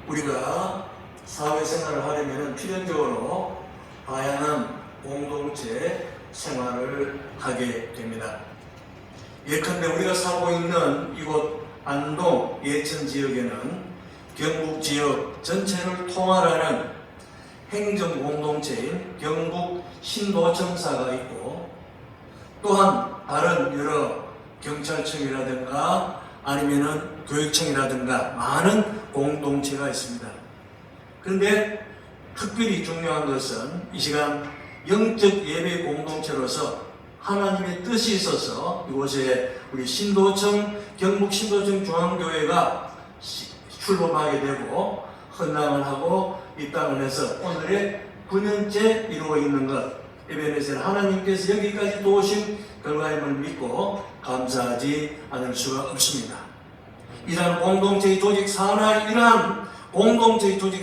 우리가 사회생활을 하려면 필연적으로 다양한 공동체 생활을 하게 됩니다. 예컨대 우리가 살고 있는 이곳 안동 예천 지역에는 경북 지역 전체를 통할하는 행정 공동체인 경북 신도청사가 있고, 또한 다른 여러 경찰청이라든가 아니면은 교육청이라든가 많은 공동체가 있습니다. 그런데 특별히 중요한 것은 이 시간 영적 예배 공동체로서 하나님의 뜻이 있어서 이곳에 우리 신도청, 경북 신도청 중앙교회가 출범하게 되고 헌당을 하고 입당을 해서 오늘의 9년째 이루어 있는 것, 에베네셀 하나님께서 여기까지 도우신 결과임을 믿고 감사하지 않을 수가 없습니다. 이러한 공동체의 조직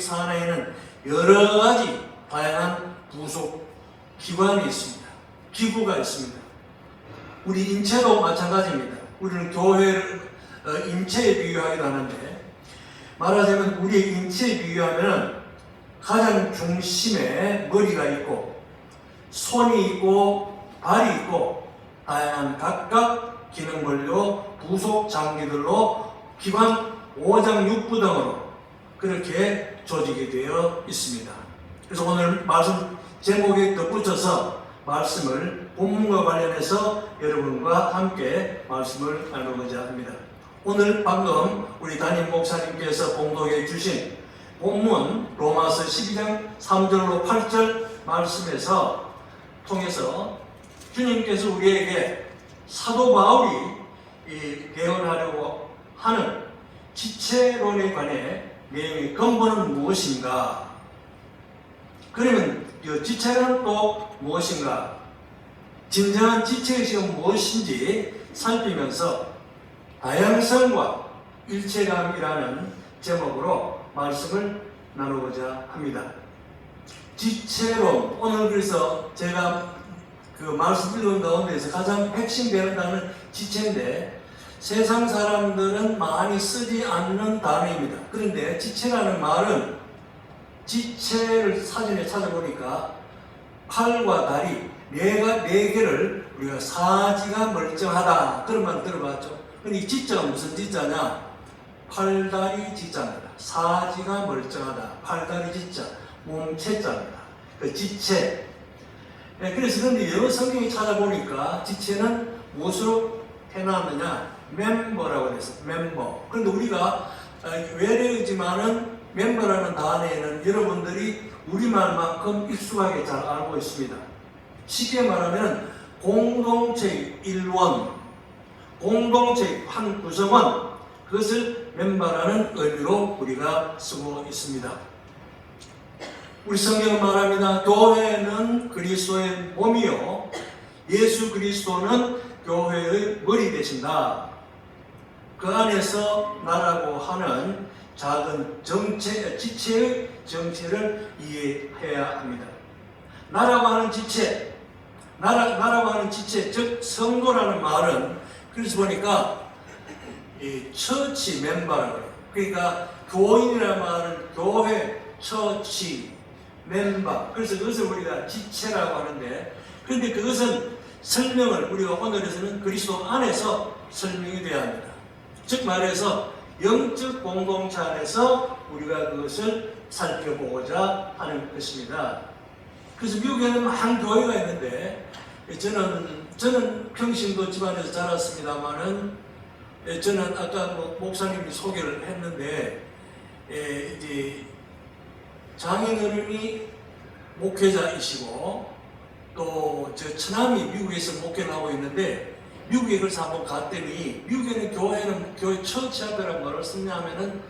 산하에는 여러 가지 다양한 부속 기관이 있습니다. 기구가 있습니다. 우리 인체도 마찬가지입니다. 우리는 교회를 인체에 비유하기도 하는데, 말하자면 우리의 인체에 비유하면 가장 중심에 머리가 있고 손이 있고 발이 있고 다양한 각각 기능별로 부속 장기들로 기관 5장 6부 등으로 그렇게 조직이 되어 있습니다. 그래서 오늘 말씀 제목에 덧붙여서 말씀을 본문과 관련해서 여러분과 함께 말씀을 나누고자 합니다. 오늘 방금 우리 담임 목사님께서 봉독해 주신 본문 로마서 12장 3절로 8절 말씀에서 통해서 주님께서 우리에게 사도 바울이 개헌하려고 하는 지체론에 관해 내용의 근본은 무엇인가? 그러면 이 지체는 또 무엇인가? 진정한 지체의식은 무엇인지 살피면서 다양성과 일체감이라는 제목으로 말씀을 나누고자 합니다. 지체론, 오늘 그래서 제가 그 말씀 읽은 가운데서 가장 핵심되는 단어는 지체인데 세상 사람들은 많이 쓰지 않는 단어입니다. 그런데 지체라는 말은 지체를 사전에 찾아보니까 팔과 다리 네 개를 우리가 사지가 멀쩡하다 그런 말 들어봤죠. 근데 이 지자가 무슨 지자냐? 팔다리 지자입니다. 사지가 멀쩡하다. 팔다리 지자, 몸체자입니다. 그 지체. 네, 그래서 그런데 영어 성경에 찾아보니까 지체는 무엇으로 해놨느냐? 멤버라고 해서 멤버. 그런데 우리가 외래이지만은 멤버라는 단어에는 여러분들이 우리말만큼 익숙하게 잘 알고 있습니다. 쉽게 말하면 공동체의 일원, 공동체의 한 구성원, 그것을 멤버라는 의미로 우리가 쓰고 있습니다. 우리 성경은 말합니다. 교회는 그리스도의 몸이요 예수 그리스도는 교회의 머리 되신다. 그 안에서 나라고 하는 작은 지체의 정체를 이해해야 합니다. 나라고 하는 지체, 나라고 하는 지체, 즉 성도라는 말은 그래서 보니까 이 처치 멤버라고 해요. 그러니까 교인이라는 말은 교회, 처치, 멤버. 그래서 그것을 우리가 지체라고 하는데, 그런데 그것은 설명을 우리가 오늘에서는 그리스도 안에서 설명이 되어야 합니다. 즉 말해서 영적 공동체 안에서 우리가 그것을 살펴보고자 하는 것입니다. 그래서 미국에는 한 교회가 있는데 저는 평신도 집안에서 자랐습니다만은 저는 아까 목사님이 소개를 했는데 이제 장인어른이 목회자이시고 또 저 처남이 미국에서 목회를 하고 있는데 미국에 그래서 한번 갔더니 미국에는 교회 처치 앞에라고 뭐를 쓰냐면은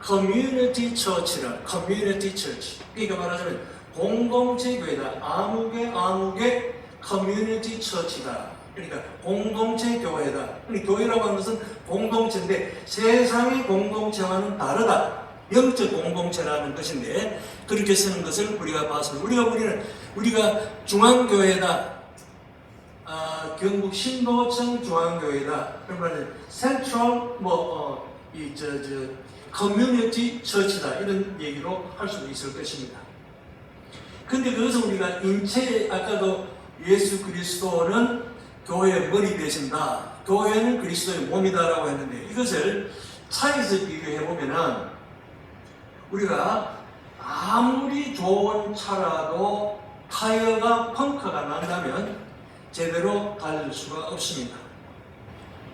커뮤니티 처치라 커뮤니티 처치. 그러니까 말하자면 공동체 교회다. 아무개 커뮤니티 처치다. 그러니까 공동체 교회다. 그러니까 교회라고 하는 것은 공동체인데 세상의 공동체와는 다르다. 영적 공동체라는 것인데 그렇게 쓰는 것을 우리가 봤습니다. 우리가 중앙교회다. 경북 신도청 중앙교회다. 그러면 센트럴 커뮤니티 처치다 이런 얘기로 할 수도 있을 것입니다. 근데 그것은 우리가 아까도 예수 그리스도는 교회의 머리 되신다, 교회는 그리스도의 몸이다라고 했는데, 이것을 차에서 비교해 보면은 우리가 아무리 좋은 차라도 타이어가 펑크가 난다면 제대로 달릴 수가 없습니다.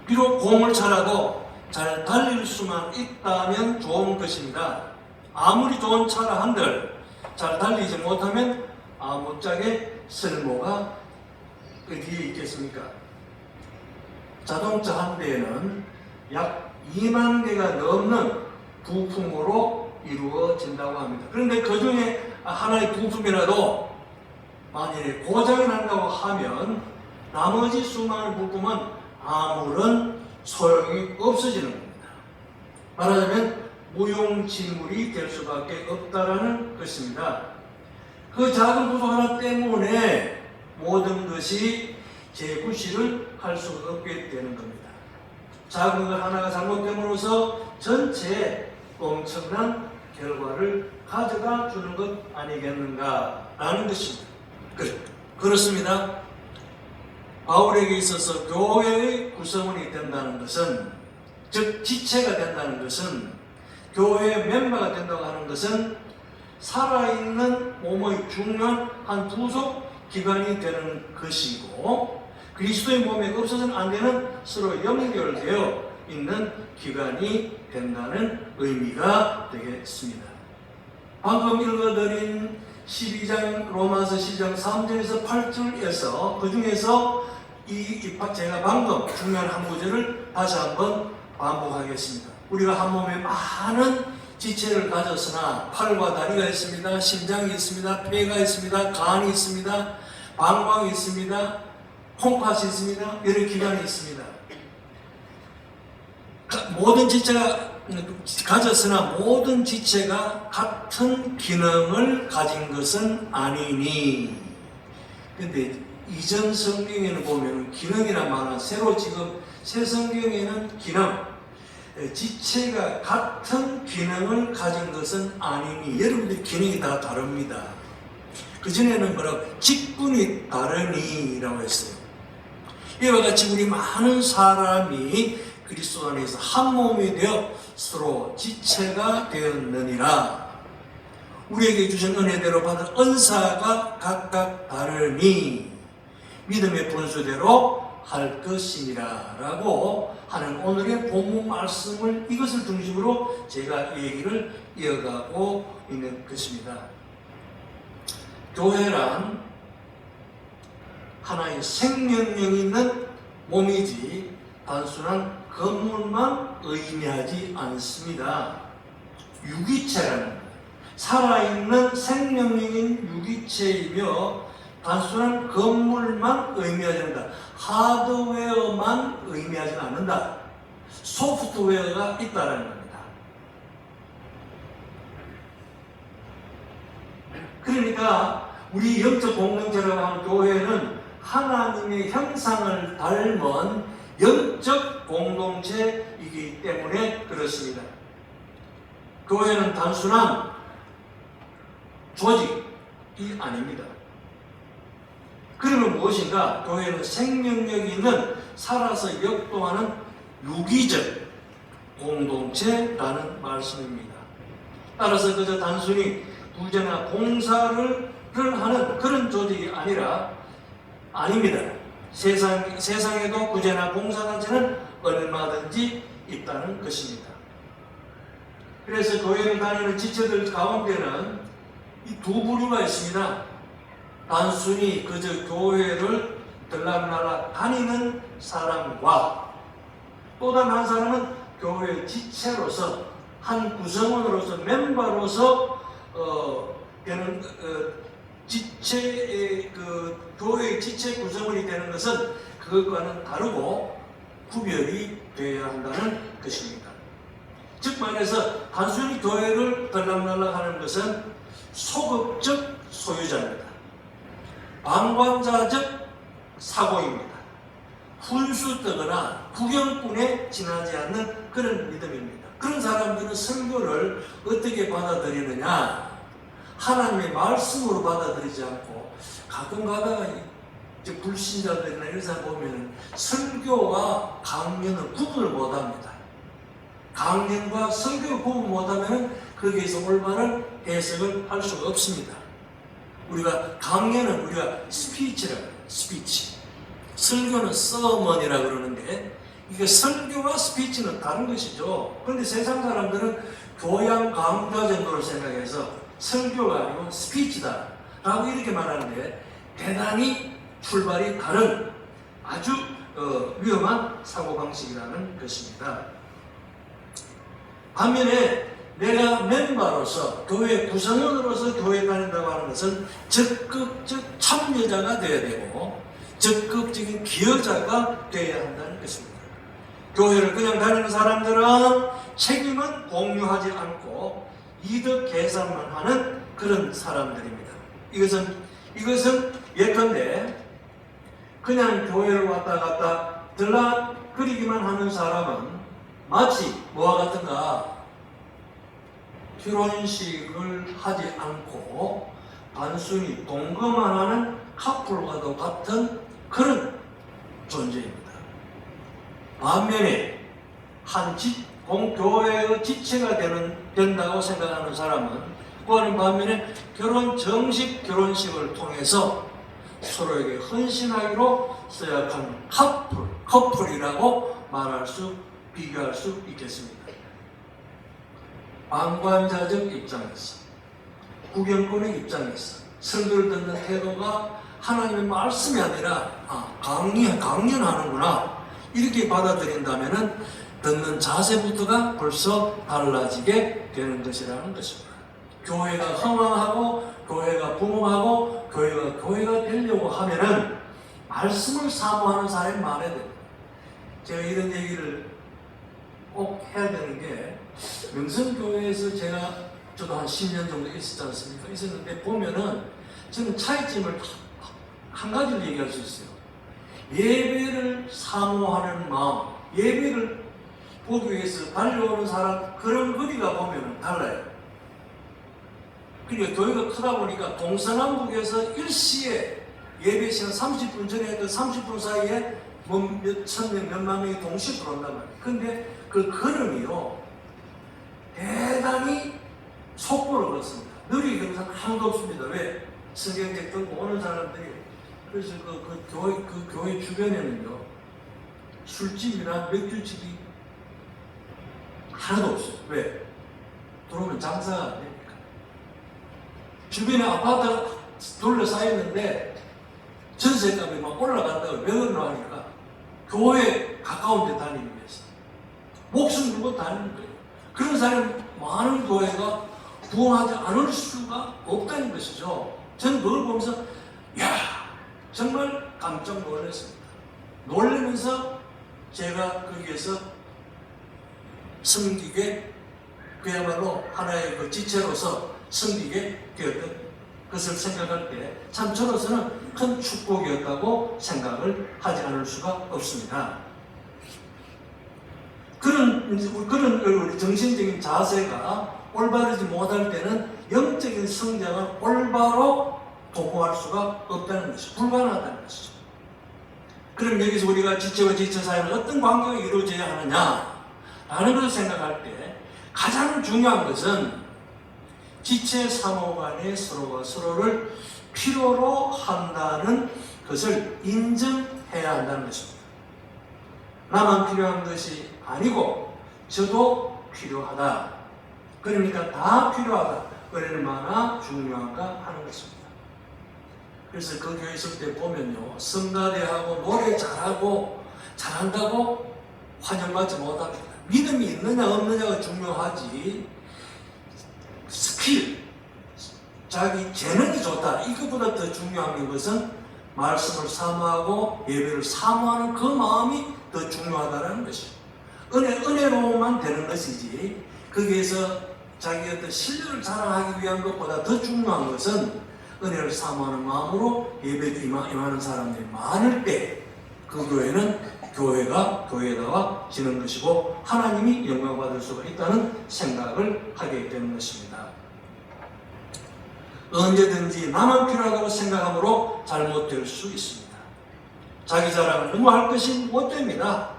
비록 고물차라도 잘 달릴 수만 있다면 좋은 것입니다. 아무리 좋은 차라 한들 잘 달리지 못하면 아무짝에 쓸모가 어디에 있겠습니까? 자동차 한 대에는 약 2만 개가 넘는 부품으로 이루어진다고 합니다. 그런데 그 중에 하나의 부품이라도 만일에 고장이 난다고 하면 나머지 수많은 부품은 아무런 소용이 없어지는 겁니다. 말하자면 무용지물이 될 수밖에 없다라는 것입니다. 그 작은 부품 하나 때문에 모든 것이 재구시를 할 수 없게 되는 겁니다. 작은 것 하나가 잘못됨으로써 전체에 엄청난 결과를 가져다 주는 것 아니겠는가라는 것입니다. 그렇습니다. 바울에게 있어서 교회의 구성원이 된다는 것은, 즉 지체가 된다는 것은, 교회의 멤버가 된다고 하는 것은 살아있는 몸의 중요한 한 부속 기관이 되는 것이고, 그리스도의 몸에 없어서는 안 되는 서로 연결되어 있는 기관이 된다는 의미가 되겠습니다. 방금 읽어드린 12장 로마서 12장 3절에서 8절에서 그 중에서 제가 방금 중요한 한 구절을 다시 한번 반복하겠습니다. 우리가 한 몸에 많은 지체를 가졌으나 팔과 다리가 있습니다. 심장이 있습니다. 폐가 있습니다. 간이 있습니다. 방광이 있습니다. 콩팥이 있습니다. 여러 기관이 있습니다. 모든 지체가 가졌으나 모든 지체가 같은 기능을 가진 것은 아니니. 근데 이전 성경에는 보면 기능이란 말은 새로 지금 새 성경에는 기능, 지체가 같은 기능을 가진 것은 아니니. 여러분들 기능이 다 다릅니다. 그전에는 뭐라고? 직분이 다르니라고 했어요. 이와 같이 우리 많은 사람이 그리스도 안에서 한 몸이 되어 서로 지체가 되었느니라. 우리에게 주신 은혜대로 받은 은사가 각각 다르니 믿음의 분수대로 할 것이니라 라고 하는 오늘의 본문 말씀을, 이것을 중심으로 제가 얘기를 이어가고 있는 것입니다. 교회란 하나의 생명력 있는 몸이지 단순한 건물만 의미하지 않습니다. 유기체라는, 살아있는 생명력인 유기체이며 단순한 건물만 의미하지 않는다. 하드웨어만 의미하지 않는다. 소프트웨어가 있다는 겁니다. 그러니까 우리 영적 공동체라고 하는 교회는 하나님의 형상을 닮은 영적 공동체이기 때문에 그렇습니다. 교회는 단순한 조직이 아닙니다. 그러면 무엇인가? 교회는 생명력이 있는, 살아서 역동하는 유기적 공동체라는 말씀입니다. 따라서 그저 단순히 부재나 봉사를 하는 그런 조직이 아닙니다. 세상에도 구제나 봉사단체는 얼마든지 있다는 것입니다. 그래서 교회를 다니는 지체들 가운데는 이 두 부류가 있습니다. 단순히 그저 교회를 들락날락 다니는 사람과 또 다른 한 사람은 교회 지체로서, 한 구성원으로서, 멤버로서 되는 지체의 교회의 지체 구성원이 되는 것은 그것과는 다르고 구별이 되어야 한다는 것입니다. 즉 말해서 단순히 교회를 들락날락 하는 것은 소극적 소유자입니다. 방관자적 사고입니다. 훈수 뜨거나 구경꾼에 지나지 않는 그런 믿음입니다. 그런 사람들은 설교를 어떻게 받아들이느냐? 하나님의 말씀으로 받아들이지 않고 가끔 가다가 이제 불신자들이나 이런 사람 보면 설교와 강연은 구분을 못합니다. 강연과 설교를 구분 못하면 거기에서 올바른 해석을 할 수가 없습니다. 우리가 강연은 우리가 스피치라고 해요. 스피치. 설교는 서먼이라고 그러는데 이게 설교와 스피치는 다른 것이죠. 그런데 세상 사람들은 교양 강좌 정도로 생각해서 설교가 아니고 스피치다 라고 이렇게 말하는데 대단히 출발이 다른 아주 위험한 사고방식이라는 것입니다. 반면에 내가 멤버로서 교회 구성원으로서 교회 다닌다고 하는 것은 적극적 참여자가 되어야 되고 적극적인 기여자가 되어야 한다는 것입니다. 교회를 그냥 다니는 사람들은 책임은 공유하지 않고 이득 계산만 하는 그런 사람들입니다. 이것은 예컨대 그냥 교회를 왔다 갔다 들락거리기만 하는 사람은 마치 뭐와 같은가? 결혼식을 하지 않고 단순히 동거만 하는 커플과도 같은 그런 존재입니다. 반면에 교회의 지체가 된다고 생각하는 사람은 그와는 반면에 결혼식을 통해서 서로에게 헌신하기로 서약한 커플이라고 비교할 수 있겠습니다. 방관자적 입장에서, 구경꾼의 입장에서 설교를 듣는 태도가 하나님의 말씀이 아니라 강연하는구나 이렇게 받아들인다면 듣는 자세부터가 벌써 달라지게 되는 것이라는 것입니다. 교회가 흥황하고 교회가 부흥하고 교회가 되려고 하면은 말씀을 사모하는 사람이 많아야 됩니다. 제가 이런 얘기를 꼭 해야 되는 게 명성교회에서 저도 한 10년 정도 있었지 않습니까? 있었는데 보면은 저는 차이점을 한 가지를 얘기할 수 있어요. 예배를 사모하는 마음, 예배를 보기 위해서 달려오는 사람 그런 거리가 보면은 달라요. 그러니까 교회가 크다 보니까 동서남북에서 일시에 예배 시간 30분 전에 그 30분 사이에 몇 천 명, 몇만 명이 동시에 들어온단 말이에요. 근데 그 걸음이요 대단히 속보를 걷습니다. 느리게 걷는 사람 아무도 없습니다. 왜? 성경책 들고 오는 사람들이 그래서 그 교회 주변에는요 술집이나 맥주집이 하나도 없어요. 왜? 들어오면 장사가 안 됩니까? 주변에 아파트가 둘러싸였는데 전세값이 막 올라간다고 왜 그러나 하니까 교회 가까운 데 다니기 위해서 목숨 걸고 다니는 거예요. 그런 사람이 많은 교회가 부흥하지 않을 수가 없다는 것이죠. 저는 그걸 보면서 정말 깜짝 놀랐습니다. 놀라면서 제가 거기에서 섬기게 그야말로 하나의 그 지체로서 섬기게 되었던 것을 생각할 때 참 저로서는 큰 축복이었다고 생각을 하지 않을 수가 없습니다. 그런 우리 정신적인 자세가 올바르지 못할 때는 영적인 성장은 올바로 도모할 수가 없다는 것이 불가능하다는 것이죠. 그럼 여기서 우리가 지체와 지체 사이는 어떤 관계가 이루어져야 하느냐 라는 것을 생각할 때 가장 중요한 것은 지체 사모 간에 서로가 서로를 필요로 한다는 것을 인정해야 한다는 것입니다. 나만 필요한 것이 아니고 저도 필요하다. 그러니까 다 필요하다. 얼마나 중요한가 하는 것입니다. 그래서 그 교회 있을 때 보면요 성가대하고 노래 잘한다고 환영받지 못합니다. 믿음이 있느냐 없느냐가 중요하지 스킬, 자기 재능이 좋다 이것보다 더 중요한 것은 말씀을 사모하고 예배를 사모하는 그 마음이 더 중요하다는 것이죠. 은혜로만 되는 것이지 거기에서 자기의 어떤 실력을 자랑하기 위한 것보다 더 중요한 것은 은혜를 사모하는 마음으로 예배에 임하는 사람들이 많을 때 그 교회는 교회에다가 지는 것이고 하나님이 영광받을 수가 있다는 생각을 하게 되는 것입니다. 언제든지 나만 필요하다고 생각함으로 잘못될 수 있습니다. 자기 자랑을 너무 할 것이 못 됩니다.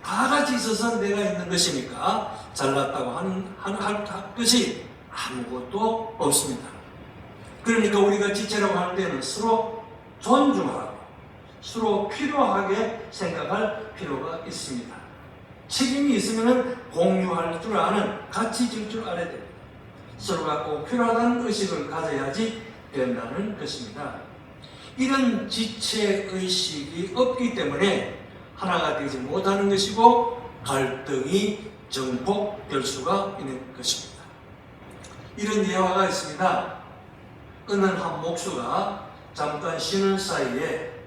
다 같이 있어서 내가 있는 것이니까 잘났다고 할 것이 아무것도 없습니다. 그러니까 우리가 지체라고 할 때는 서로 존중하고 서로 필요하게 생각할 필요가 있습니다. 책임이 있으면 공유할 줄 아는, 같이 질 줄 알아야 됩니다. 서로가 꼭 필요하다는 의식을 가져야지 된다는 것입니다. 이런 지체의식이 없기 때문에 하나가 되지 못하는 것이고 갈등이 증폭될 수가 있는 것입니다. 이런 예화가 있습니다. 어느 한 목수가 잠깐 쉬는 사이에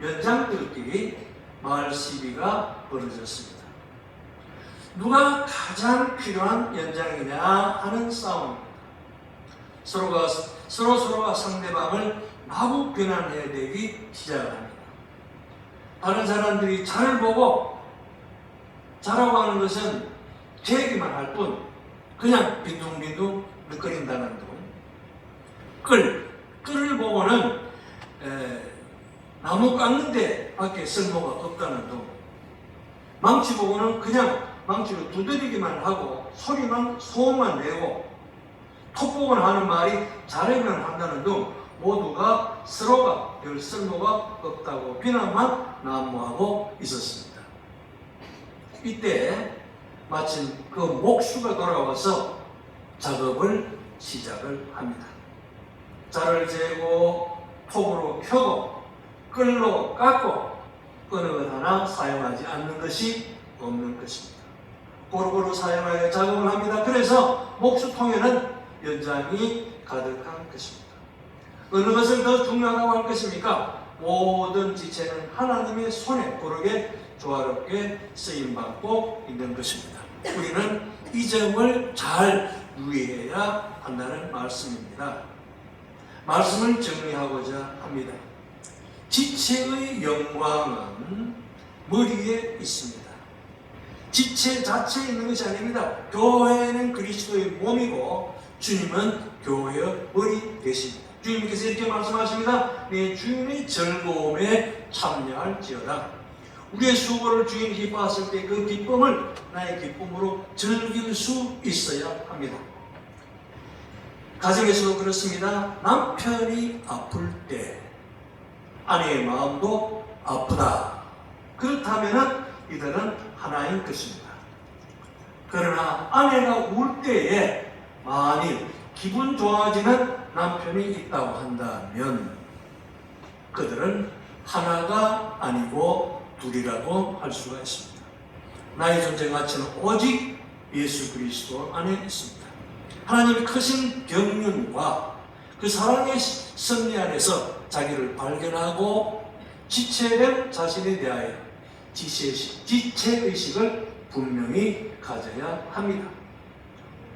연장들끼리 마을 시비가 벌어졌습니다. 누가 가장 필요한 연장이냐 하는 싸움입니다. 서로가 상대방을 마구 비난해야 되기 시작합니다. 다른 사람들이 잘을 보고 잘하고 하는 것은 계기만 할 뿐 그냥 빈둥빈둥 느껴린다는 둥. 끌을 보고는 나무 깎는 데 밖에 쓸모가 없다는 둥. 망치 보고는 그냥 망치로 두드리기만 하고 소음만 내고 톱보곤 하는 말이 잘하면 한다는 둥. 모두가 서로가 별 쓸모가 없다고 비난만 난무하고 있었습니다. 이때 마침 그 목수가 돌아와서 작업을 시작을 합니다. 자를 재고 톱으로 켜고 끌로 깎고 어느 것 하나 사용하지 않는 것이 없는 것입니다. 고루고루 사용하여 작업을 합니다. 그래서 목수통에는 연장이 가득한 것입니다. 어느 것을 더 중요하다고 할 것입니까? 모든 지체는 하나님의 손에 고르게 조화롭게 쓰임받고 있는 것입니다. 우리는 이 점을 잘 유의해야 한다는 말씀입니다. 말씀을 정리하고자 합니다. 지체의 영광은 머리에 있습니다. 지체 자체에 있는 것이 아닙니다. 교회는 그리스도의 몸이고 주님은 교회의 머리 되십니다. 주님께서 이렇게 말씀하십니다. 내 주인의 즐거움에 참여할지어다. 우리의 수고를 주인이 기뻐하실 때 그 기쁨을 나의 기쁨으로 즐길 수 있어야 합니다. 가정에서도 그렇습니다. 남편이 아플 때 아내의 마음도 아프다. 그렇다면 이들은 하나인 것입니다. 그러나 아내가 울 때에 만일 기분 좋아지는 남편이 있다고 한다면 그들은 하나가 아니고 둘이라고 할 수가 있습니다. 나의 존재 가치는 오직 예수 그리스도 안에 있습니다. 하나님의 크신 경륜과 그 사랑의 섭리 안에서 자기를 발견하고 지체된 자신에 대하여 지체의식을 분명히 가져야 합니다.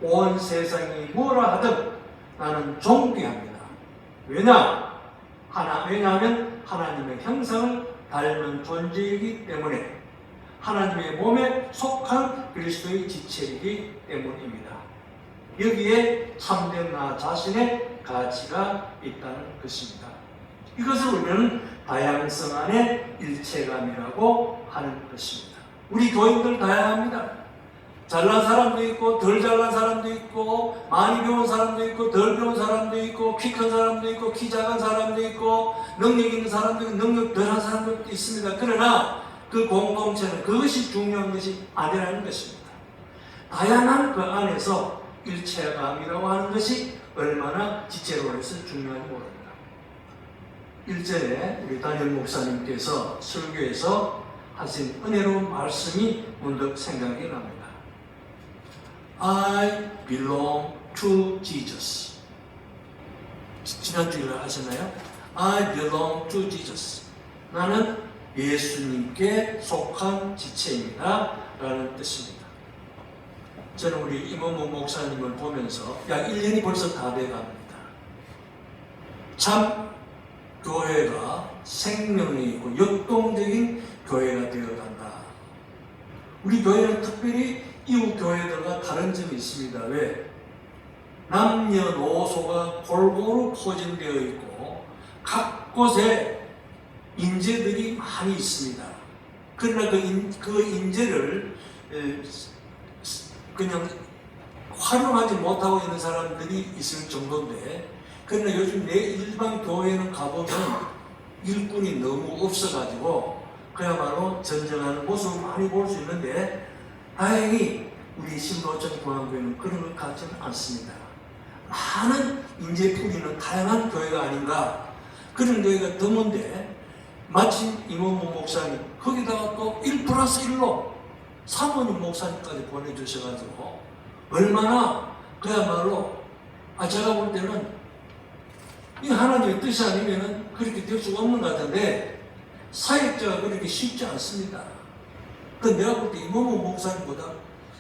온 세상이 뭐라 하든 나는 존귀합니다. 왜냐하면 하나님의 형상을 닮은 존재이기 때문에 하나님의 몸에 속한 그리스도의 지체이기 때문입니다. 여기에 참된 나 자신의 가치가 있다는 것입니다. 이것을 우리는 다양성 안의 일체감이라고 하는 것입니다. 우리 교인들 다양합니다. 잘난 사람도 있고 덜 잘난 사람도 있고 많이 배운 사람도 있고 덜 배운 사람도 있고 키 큰 사람도 있고 키 작은 사람도 있고 능력 있는 사람도 있고 능력 덜한 사람도 있습니다. 그러나 그 공동체는 그것이 중요한 것이 아니라는 것입니다. 다양한 그 안에서 일체감이라고 하는 것이 얼마나 지체론에서 중요한지 모릅니다. 1절에 우리 담임 목사님께서 설교에서 하신 은혜로운 말씀이 문득 생각이 납니다. I belong to Jesus. 지난주에 하셨나요? I belong to Jesus. 나는 예수님께 속한 지체입니다. 라는 뜻입니다. 저는 우리 임원모 목사님을 보면서 약 1년이 벌써 다 돼갑니다. 참 교회가 생명이 있고 역동적인 교회가 되어간다. 우리 교회는 특별히 이웃 교회들과 다른 점이 있습니다. 왜? 남녀노소가 골고루 포진되어 있고 각 곳에 인재들이 많이 있습니다. 그러나 그 인재를 그냥 활용하지 못하고 있는 사람들이 있을 정도인데, 그러나 요즘 내 일반 교회는 가보면 일꾼이 너무 없어가지고 그야말로 전쟁하는 모습을 많이 볼 수 있는데, 다행히 우리 신도청 중앙교회는 그런 것 같지는 않습니다. 많은 인재풀이는 다양한 교회가 아닌가, 그런 교회가 드문데 마침 임원무 목사님 거기다가 또 1+1로 사모님 목사님까지 보내주셔가지고 얼마나 그야말로 제가 볼 때는 이 하나님의 뜻이 아니면 그렇게 될 수가 없는 것 같은데, 사역자가 그렇게 쉽지 않습니다. 내가 볼 때 임원무 목사님보다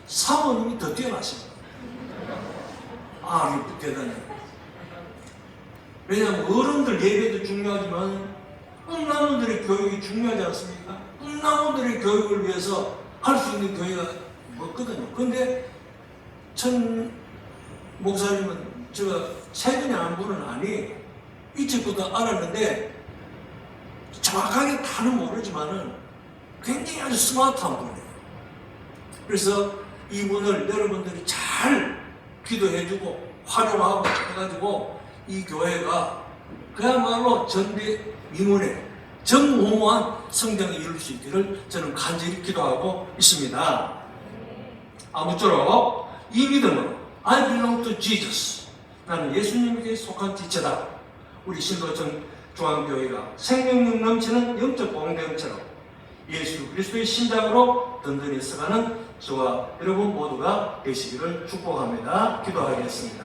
사모님이 더 뛰어나십니다. 대단해요. 왜냐하면 어른들 예배도 중요하지만 꿈나무들의 교육이 중요하지 않습니까? 꿈나무들의 교육을 위해서 할 수 있는 교회가 없거든요. 근데 천 목사님은 제가 최근에 안 분은 아니 이쪽부터 알았는데 정확하게 다는 모르지만은 굉장히 아주 스마트한 분이에요. 그래서 이분을 여러분들이 잘 기도해주고 활용하고 해가지고 이 교회가 그야말로 전대미문의 전무후무한 성장을 이룰 수 있기를 저는 간절히 기도하고 있습니다. 아무쪼록 이 믿음으로 I belong to Jesus, 나는 예수님에게 속한 지체다. 우리 신도청 중앙교회가 생명력 넘치는 영적 공동체로 예수 그리스도의 신장으로 든든히 서가는 저와 여러분 모두가 되시기를 축복합니다. 기도하겠습니다.